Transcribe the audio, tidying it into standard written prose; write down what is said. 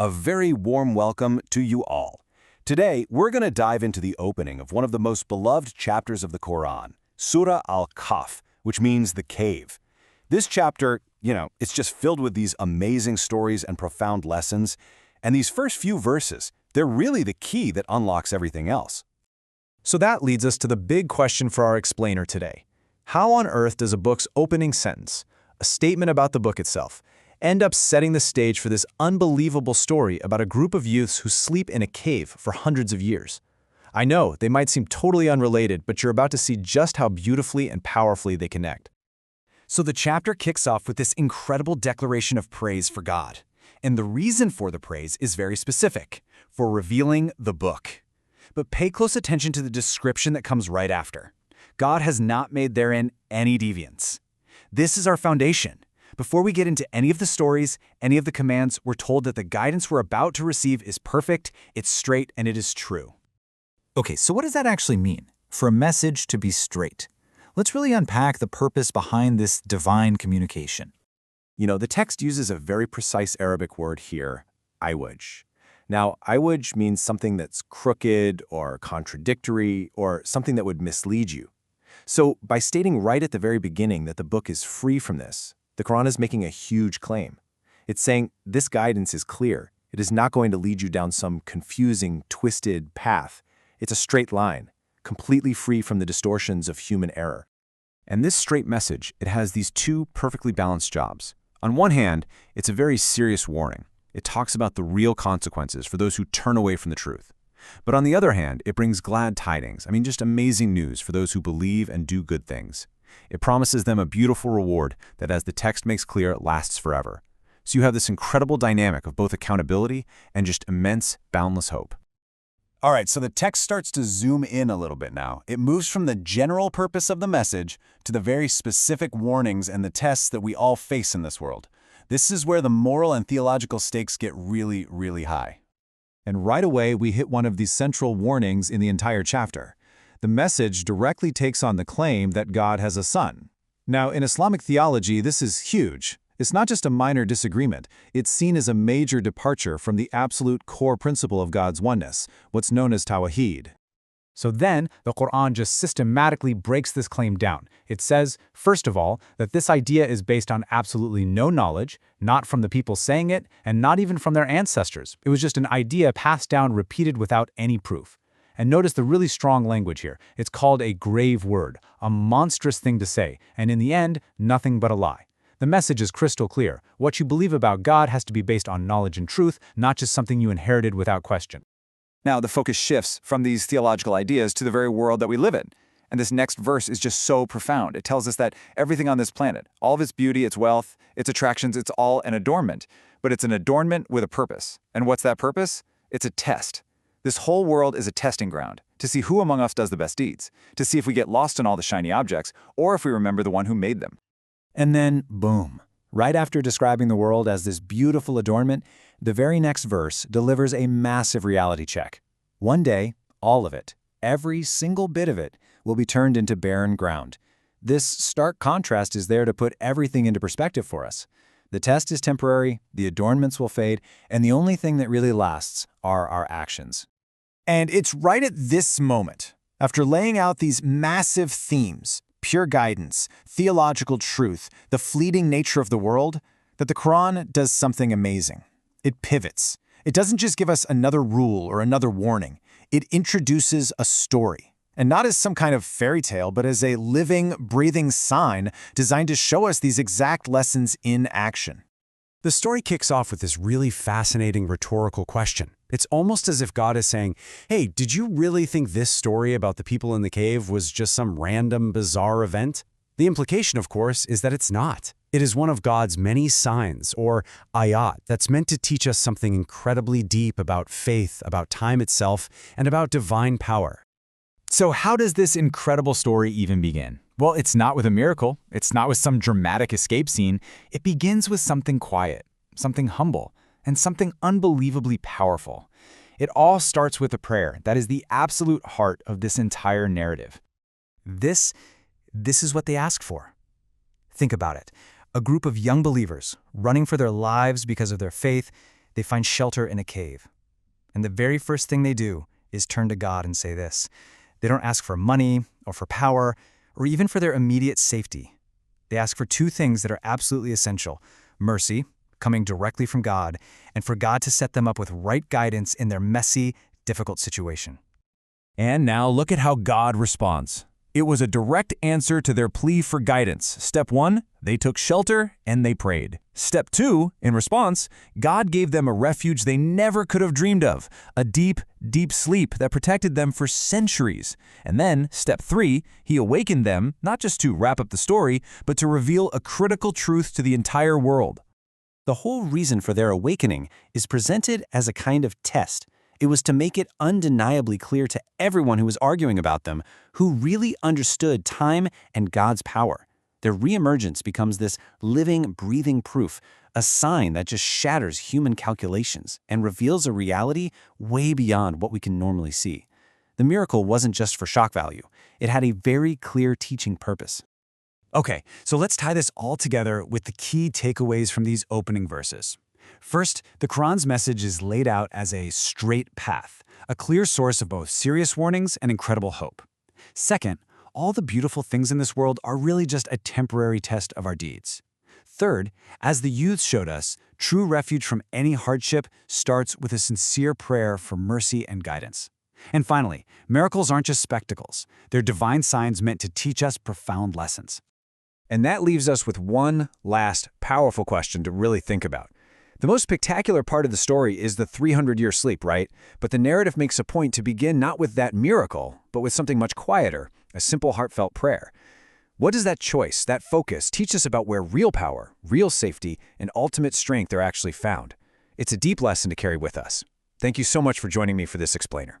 A very warm welcome to you all. Today, we're going to dive into the opening of one of the most beloved chapters of the Qur'an, Surah Al Kahf, which means the cave. This chapter, it's just filled with these amazing stories and profound lessons. And these first few verses, they're really the key that unlocks everything else. So that leads us to the big question for our explainer today. How on earth does a book's opening sentence, a statement about the book itself, end up setting the stage for this unbelievable story about a group of youths who sleep in a cave for hundreds of years? I know, they might seem totally unrelated, but you're about to see just how beautifully and powerfully they connect. So the chapter kicks off with this incredible declaration of praise for God. And the reason for the praise is very specific, for revealing the book. But pay close attention to the description that comes right after. God has not made therein any deviance. This is our foundation. Before we get into any of the stories, any of the commands, we're told that the guidance we're about to receive is perfect, it's straight, and it is true. Okay, so what does that actually mean? For a message to be straight. Let's really unpack the purpose behind this divine communication. The text uses a very precise Arabic word here, iwaj. Now, iwaj means something that's crooked or contradictory or something that would mislead you. So by stating right at the very beginning that the book is free from this, the Quran is making a huge claim. It's saying this guidance is clear. It is not going to lead you down some confusing, twisted path. It's a straight line, completely free from the distortions of human error. And this straight message, it has these two perfectly balanced jobs. On one hand, it's a very serious warning. It talks about the real consequences for those who turn away from the truth. But on the other hand, it brings glad tidings. Just amazing news for those who believe and do good things. It promises them a beautiful reward that, as the text makes clear, lasts forever. So you have this incredible dynamic of both accountability and just immense, boundless hope. All right, so the text starts to zoom in a little bit now. It moves from the general purpose of the message to the very specific warnings and the tests that we all face in this world. This is where the moral and theological stakes get really, really high. And right away, we hit one of these central warnings in the entire chapter. The message directly takes on the claim that God has a son. Now, in Islamic theology, this is huge. It's not just a minor disagreement. It's seen as a major departure from the absolute core principle of God's oneness, what's known as Tawheed. So then, the Qur'an just systematically breaks this claim down. It says, first of all, that this idea is based on absolutely no knowledge, not from the people saying it, and not even from their ancestors. It was just an idea passed down, repeated without any proof. And notice the really strong language here. It's called a grave word, a monstrous thing to say, and in the end, nothing but a lie. The message is crystal clear. What you believe about God has to be based on knowledge and truth, not just something you inherited without question. Now, the focus shifts from these theological ideas to the very world that we live in. And this next verse is just so profound. It tells us that everything on this planet, all of its beauty, its wealth, its attractions, it's all an adornment. But it's an adornment with a purpose. And what's that purpose? It's a test. This whole world is a testing ground, to see who among us does the best deeds, to see if we get lost in all the shiny objects, or if we remember the one who made them. And then, boom. Right after describing the world as this beautiful adornment, the very next verse delivers a massive reality check. One day, all of it, every single bit of it, will be turned into barren ground. This stark contrast is there to put everything into perspective for us. The test is temporary, the adornments will fade, and the only thing that really lasts are our actions. And it's right at this moment, after laying out these massive themes, pure guidance, theological truth, the fleeting nature of the world, that the Quran does something amazing. It pivots. It doesn't just give us another rule or another warning. It introduces a story. And not as some kind of fairy tale, but as a living, breathing sign designed to show us these exact lessons in action. The story kicks off with this really fascinating rhetorical question. It's almost as if God is saying, hey, did you really think this story about the people in the cave was just some random, bizarre event? The implication, of course, is that it's not. It is one of God's many signs, or ayat, that's meant to teach us something incredibly deep about faith, about time itself, and about divine power. So how does this incredible story even begin? Well, it's not with a miracle. It's not with some dramatic escape scene. It begins with something quiet, something humble, and something unbelievably powerful. It all starts with a prayer that is the absolute heart of this entire narrative. This is what they ask for. Think about it. A group of young believers running for their lives because of their faith, they find shelter in a cave. And the very first thing they do is turn to God and say this. They don't ask for money or for power or even for their immediate safety. They ask for two things that are absolutely essential: mercy, coming directly from God, and for God to set them up with right guidance in their messy, difficult situation. And now look at how God responds. It was a direct answer to their plea for guidance. Step 1, they took shelter and they prayed. Step 2, in response, God gave them a refuge they never could have dreamed of, a deep, deep sleep that protected them for centuries. And then, step 3, he awakened them, not just to wrap up the story, but to reveal a critical truth to the entire world. The whole reason for their awakening is presented as a kind of test. It was to make it undeniably clear to everyone who was arguing about them, who really understood time and God's power. Their reemergence becomes this living, breathing proof, a sign that just shatters human calculations and reveals a reality way beyond what we can normally see. The miracle wasn't just for shock value. It had a very clear teaching purpose. Okay, so let's tie this all together with the key takeaways from these opening verses. First, the Quran's message is laid out as a straight path, a clear source of both serious warnings and incredible hope. Second, all the beautiful things in this world are really just a temporary test of our deeds. Third, as the youths showed us, true refuge from any hardship starts with a sincere prayer for mercy and guidance. And finally, miracles aren't just spectacles. They're divine signs meant to teach us profound lessons. And that leaves us with one last powerful question to really think about. The most spectacular part of the story is the 300-year sleep, right? But the narrative makes a point to begin not with that miracle, but with something much quieter, a simple heartfelt prayer. What does that choice, that focus, teach us about where real power, real safety, and ultimate strength are actually found? It's a deep lesson to carry with us. Thank you so much for joining me for this explainer.